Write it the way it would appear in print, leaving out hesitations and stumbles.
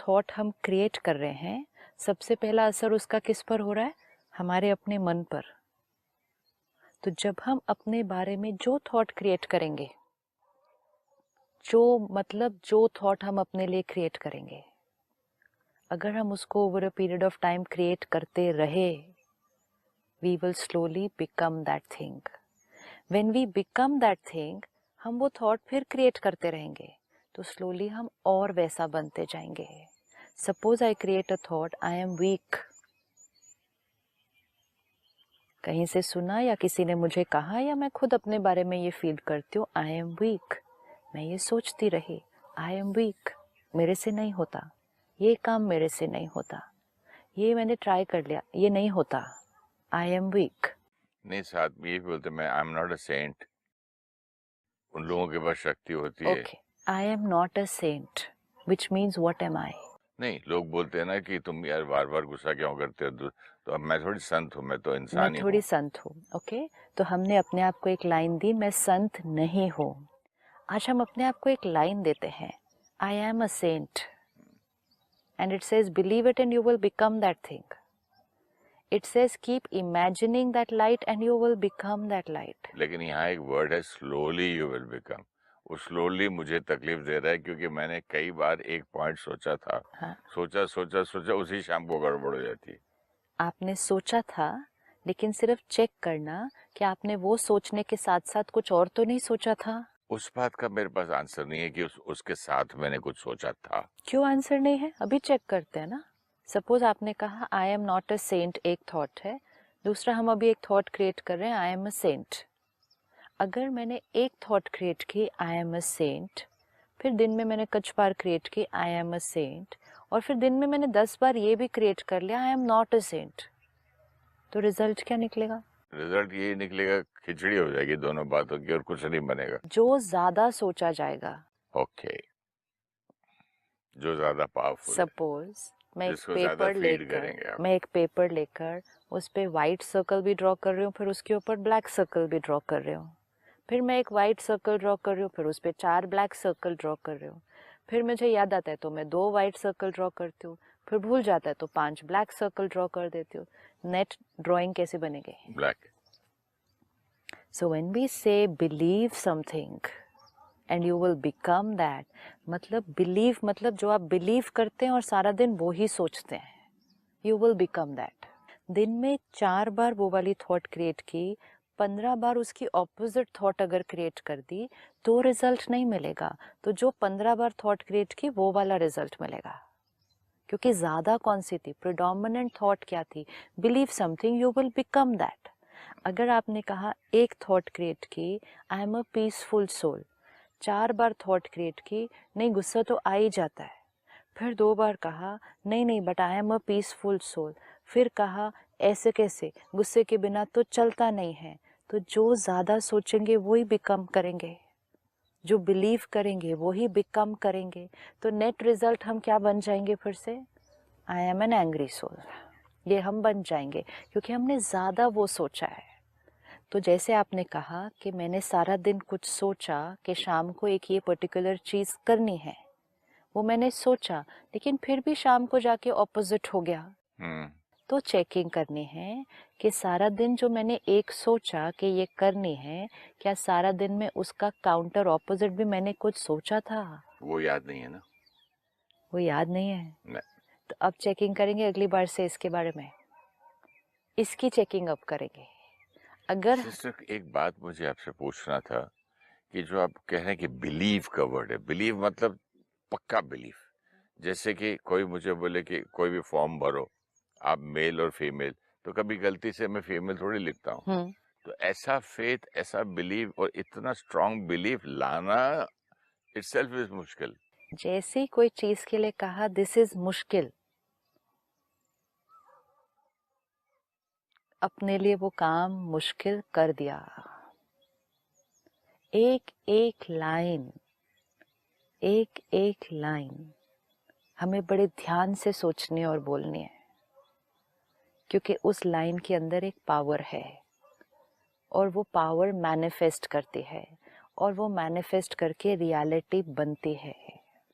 Thought हम create कर रहे हैं, सबसे पहला असर उसका किस पर हो रहा है? हमारे अपने मन पर। तो जब हम अपने बारे में जो थॉट क्रिएट करेंगे, जो थॉट हम अपने लिए क्रिएट करेंगे, अगर हम उसको over a period of time create करते रहे, we will slowly become that thing. When we become that thing, हम वो थॉट फिर क्रिएट करते रहेंगे, तो स्लोली हम और वैसा बनते जाएंगे। Suppose I create a thought, I am weak. कहीं से सुना या किसी ने मुझे कहा या मैं खुद अपने बारे में ये फील करती हूँ, आई एम वीक। मैं ये सोचती रही, आई एम वीक, मेरे से नहीं होता, ये काम मेरे से नहीं होता, ये मैंने ट्राई कर लिया, ये नहीं होता, आई एम वीक। नहीं, साथ में ये भी बोलते मैं I am not a saint. उन लोगों के पास शक्ति होती है। Okay, I am not a saint, which means what am I? नहीं, लोग बोलते हैं ना कि तुम यार बार बार गुस्सा क्यों करते हो, तो अब मैं थोड़ी संत हूँ, मैं तो मैं इंसान ही थोड़ी हूँ। संत हूँ। ओके, तो हमने अपने आप को एक लाइन दी, मैं संत नहीं हूँ। आज हम अपने आप को एक लाइन देते हैं, I am a saint, and it says believe it and you will become that thing. It says keep imagining that light and you will become that light. लेकिन यहाँ एक वर्ड है, स्लोली यू विल बिकम। वो slowly मुझे तकलीफ दे रहा है, क्योंकि मैंने कई बार एक पॉइंट सोचा था, हाँ, सोचा सोचा सोचा, उसी शाम को गड़बड़ हो जाती है। आपने सोचा था, लेकिन सिर्फ चेक करना कि आपने वो सोचने के साथ साथ कुछ और तो नहीं सोचा था। उस बात का मेरे पास आंसर नहीं है कि उसके साथ मैंने कुछ सोचा था। क्यों आंसर नहीं है? अभी चेक करते हैं ना। सपोज आपने कहा I am not a saint, एक थॉट है। दूसरा, हम अभी एक थॉट क्रिएट कर रहे हैं, आई एम अ सेंट। अगर मैंने एक थॉट क्रिएट की आई एम अ सेंट, फिर दिन में मैंने कुछ बार क्रिएट की आई एम अ सेंट, और फिर दिन में मैंने 10 बार ये भी क्रिएट कर लिया I am not a saint, तो रिजल्ट क्या निकलेगा? रिजल्ट यही निकलेगा, खिचड़ी हो जाएगी दोनों बातों की और कुछ नहीं बनेगा। जो ज्यादा सोचा जाएगा, ओके, जो ज्यादा पावरफुल है, सपोज जिसको ज्यादा फीड करेंगे आप। मैं एक पेपर लेकर उस पे वाइट सर्कल भी ड्रॉ कर रही हूँ, फिर उसके ऊपर ब्लैक सर्कल भी ड्रॉ कर रही हूँ, फिर मैं एक वाइट सर्कल ड्रॉ कर रही हूँ, फिर उस पे 4 ब्लैक सर्कल ड्रॉ कर रही हूँ, फिर मुझे याद आता है तो मैं 2 वाइट सर्कल ड्रॉ करती हूँ, फिर भूल जाता है तो 5 ब्लैक सर्कल ड्रॉ कर देती हूँ। नेट ड्राइंग कैसे बनेगी? ब्लैक। सो व्हेन वी से believe something and you will become that, मतलब बिलीव मतलब जो आप बिलीव करते हैं और सारा दिन वो ही सोचते हैं, यू विल बिकम दैट। दिन में 4 बार वो वाली थॉट क्रिएट की, 15 बार उसकी ऑपोजिट थॉट अगर क्रिएट कर दी तो रिजल्ट नहीं मिलेगा, तो जो 15 बार थॉट क्रिएट की वो वाला रिजल्ट मिलेगा। क्योंकि ज्यादा कौन सी थी? प्रिडोमिनेंट थॉट क्या थी? Believe something, you will become that. अगर आपने कहा एक थॉट क्रिएट की, I am a peaceful soul, 4 बार थॉट क्रिएट की, नहीं गुस्सा तो आ ही जाता है, फिर 2 बार कहा नहीं नहीं but I am a peaceful soul, फिर कहा ऐसे कैसे, गुस्से के बिना तो चलता नहीं है, तो जो ज़्यादा सोचेंगे वो ही बिकम करेंगे, जो बिलीव करेंगे वो ही बिकम करेंगे। तो नेट रिजल्ट हम क्या बन जाएंगे? फिर से I am an angry soul, ये हम बन जाएंगे क्योंकि हमने ज़्यादा वो सोचा है। तो जैसे आपने कहा कि मैंने सारा दिन कुछ सोचा कि शाम को एक ये पर्टिकुलर चीज़ करनी है, वो मैंने सोचा, लेकिन फिर भी शाम को जाके ऑपोजिट हो गया। तो चेकिंग करनी है कि सारा दिन जो मैंने एक सोचा कि ये करनी है, क्या सारा दिन में उसका काउंटर ऑपोजिट भी मैंने कुछ सोचा था? वो याद नहीं है ना। वो याद नहीं है। नहीं। तो अब चेकिंग करेंगे अगली बार से इसके बारे में, इसकी चेकिंग अब करेंगे। अगर सिस्टर, एक बात मुझे आपसे पूछना था कि जो आप कह रहे हैं कि बिलीव का वर्ड है, बिलीव मतलब पक्का बिलीव। जैसे कि कोई मुझे बोले कि कोई भी फॉर्म भरो, आप मेल और फीमेल, तो कभी गलती से मैं फीमेल थोड़ी लिखता हूँ। तो ऐसा फेथ, ऐसा बिलीव और इतना स्ट्रांग बिलीव लाना इटसेल्फ इज मुश्किल। जैसे कोई चीज के लिए कहा दिस इज मुश्किल, अपने लिए वो काम मुश्किल कर दिया। एक एक लाइन, एक एक लाइन हमें बड़े ध्यान से सोचनी और बोलनी है, क्योंकि उस लाइन के अंदर एक पावर है और वो पावर मैनिफेस्ट करती है और वो मैनिफेस्ट करके रियलिटी बनती है।